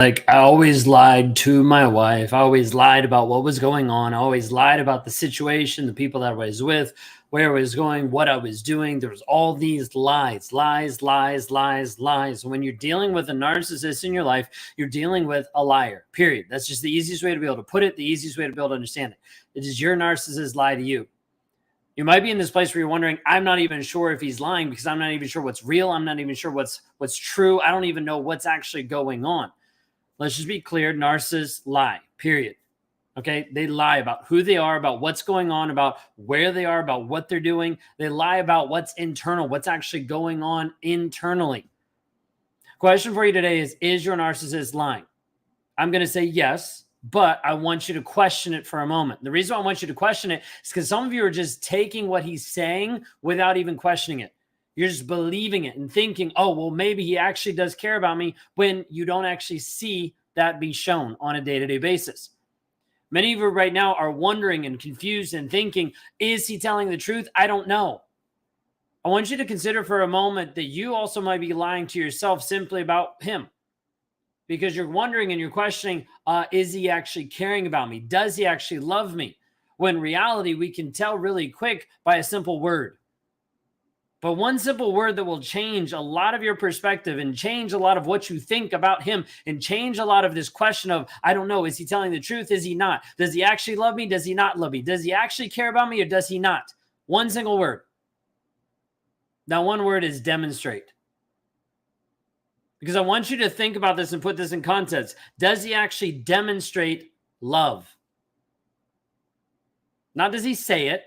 Like, I always lied to my wife. I always lied about what was going on. I always lied about the situation, the people that I was with, where I was going, what I was doing. There was all these lies, lies, lies, lies, lies. When you're dealing with a narcissist in your life, you're dealing with a liar, period. That's just the easiest way to be able to put it, the easiest way to be able to understand it. It is your narcissist lie to you. You might be in this place where you're wondering, I'm not even sure if he's lying because I'm not even sure what's real. I'm not even sure what's true. I don't even know what's actually going on. Let's just be clear. Narcissists lie, period. Okay. They lie about who they are, about what's going on, about where they are, about what they're doing. They lie about what's internal, what's actually going on internally. Question for you today is your narcissist lying? I'm going to say yes, but I want you to question it for a moment. The reason I want you to question it is because some of you are just taking what he's saying without even questioning it. You're just believing it and thinking, oh, well, maybe he actually does care about me, when you don't actually see that be shown on a day-to-day basis. Many of you right now are wondering and confused and thinking, is he telling the truth? I don't know. I want you to consider for a moment that you also might be lying to yourself simply about him, because you're wondering and you're questioning, is he actually caring about me? Does he actually love me? When in reality, we can tell really quick by a simple word. But one simple word that will change a lot of your perspective and change a lot of what you think about him and change a lot of this question of, I don't know, is he telling the truth? Is he not? Does he actually love me? Does he not love me? Does he actually care about me or does he not? One single word. Now, one word is demonstrate. Because I want you to think about this and put this in context. Does he actually demonstrate love? Not does he say it.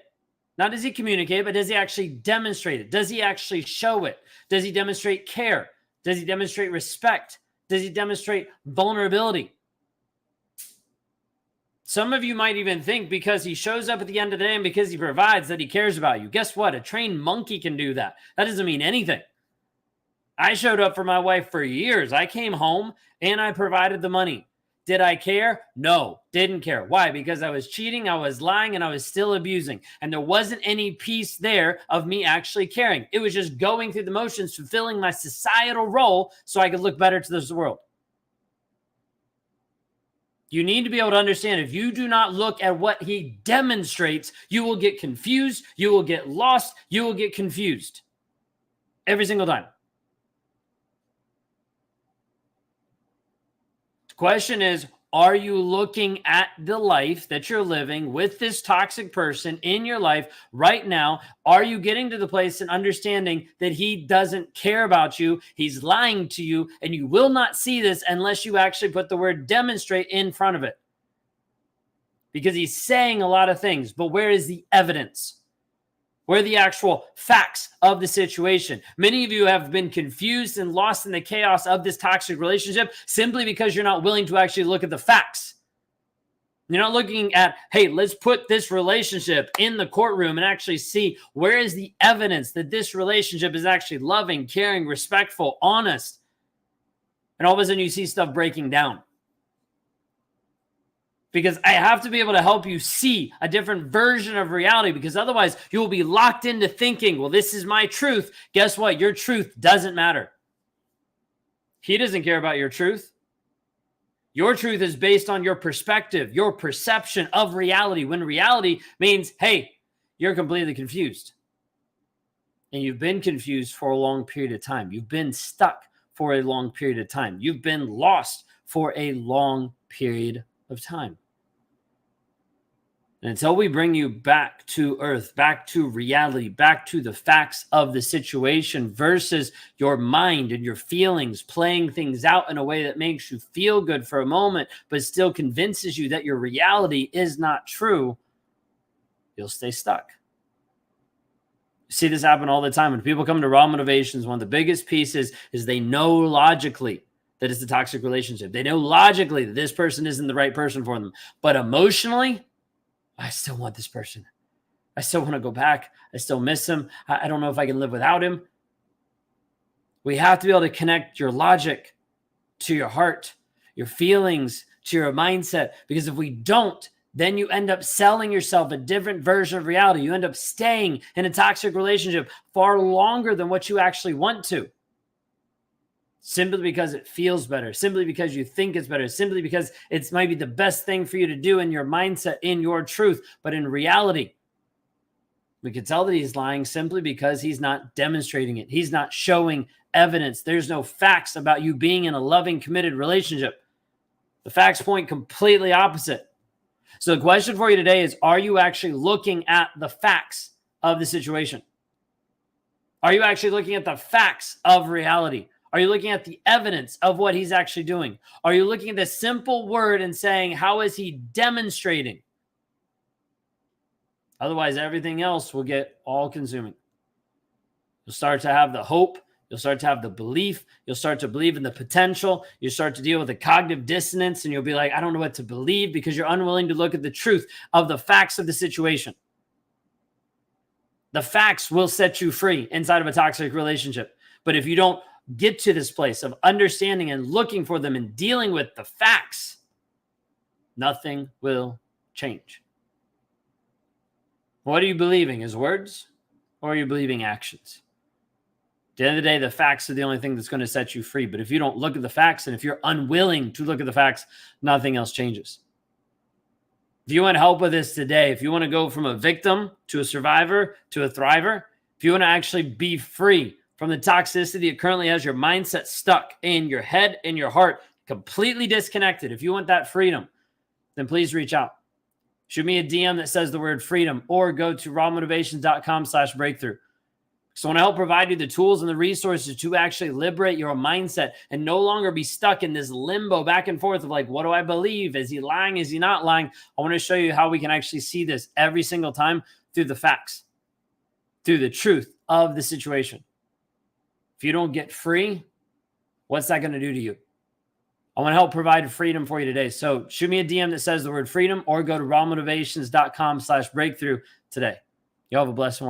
Not does he communicate, but does he actually demonstrate it? Does he actually show it? Does he demonstrate care? Does he demonstrate respect? Does he demonstrate vulnerability? Some of you might even think because he shows up at the end of the day and because he provides that he cares about you. Guess what? A trained monkey can do that. That doesn't mean anything. I showed up for my wife for years. I came home and I provided the money. Did I care? No, didn't care. Why? Because I was cheating, I was lying, and I was still abusing. And there wasn't any piece there of me actually caring. It was just going through the motions, fulfilling my societal role so I could look better to this world. You need to be able to understand, if you do not look at what he demonstrates, you will get confused, you will get lost, you will get confused every single time. The question is, are you looking at the life that you're living with this toxic person in your life right now? Are you getting to the place and understanding that he doesn't care about you? He's lying to you, and you will not see this unless you actually put the word demonstrate in front of it. Because he's saying a lot of things, but where is the evidence? Where are the actual facts of the situation? Many of you have been confused and lost in the chaos of this toxic relationship simply because you're not willing to actually look at the facts. You're not looking at, hey, let's put this relationship in the courtroom and actually see where is the evidence that this relationship is actually loving, caring, respectful, honest. And all of a sudden you see stuff breaking down. Because I have to be able to help you see a different version of reality, because otherwise you will be locked into thinking, well, this is my truth. Guess what? Your truth doesn't matter. He doesn't care about your truth. Your truth is based on your perspective, your perception of reality, when reality means, hey, you're completely confused. And you've been confused for a long period of time. You've been stuck for a long period of time. You've been lost for a long period of time. And until we bring you back to earth, back to reality, back to the facts of the situation versus your mind and your feelings playing things out in a way that makes you feel good for a moment, but still convinces you that your reality is not true, you'll stay stuck. You see this happen all the time. When people come to raw motivations, one of the biggest pieces is they know logically that it's a toxic relationship. They know logically that this person isn't the right person for them, but emotionally, I still want this person. I still want to go back. I still miss him. I don't know if I can live without him. We have to be able to connect your logic to your heart, your feelings to your mindset, because if we don't, then you end up selling yourself a different version of reality. You end up staying in a toxic relationship far longer than what you actually want to. simply because it feels better, simply because you think it's better, simply because it's maybe the best thing for you to do in your mindset, in your truth. But in reality, we can tell that he's lying simply because he's not demonstrating it. He's not showing evidence. There's no facts about you being in a loving, committed relationship. The facts point completely opposite. So the question for you today is, are you actually looking at the facts of the situation? Are you actually looking at the facts of reality? Are you looking at the evidence of what he's actually doing? Are you looking at the simple word and saying, how is he demonstrating? Otherwise, everything else will get all consuming. You'll start to have the hope. You'll start to have the belief. You'll start to believe in the potential. You start to deal with the cognitive dissonance, and you'll be like, I don't know what to believe, because you're unwilling to look at the truth of the facts of the situation. The facts will set you free inside of a toxic relationship. But if you don't get to this place of understanding and looking for them and dealing with the facts, nothing will change. What are you believing? His words, or are you believing actions? At the end of the day, the facts are the only thing that's going to set you free. But if you don't look at the facts, and if you're unwilling to look at the facts, nothing else changes. If you want help with this today, if you want to go from a victim to a survivor to a thriver, if you want to actually be free from the toxicity that currently has your mindset stuck in your head and your heart, completely disconnected, if you want that freedom, then please reach out. Shoot me a DM that says the word freedom, or go to rawmotivations.com/breakthrough. So I want to help provide you the tools and the resources to actually liberate your mindset and no longer be stuck in this limbo back and forth of like, what do I believe? Is he lying? Is he not lying? I want to show you how we can actually see this every single time through the facts, through the truth of the situation. If you don't get free, what's that going to do to you? I want to help provide freedom for you today. So shoot me a DM that says the word freedom, or go to rawmotivations.com/breakthrough today. You all have a blessed one.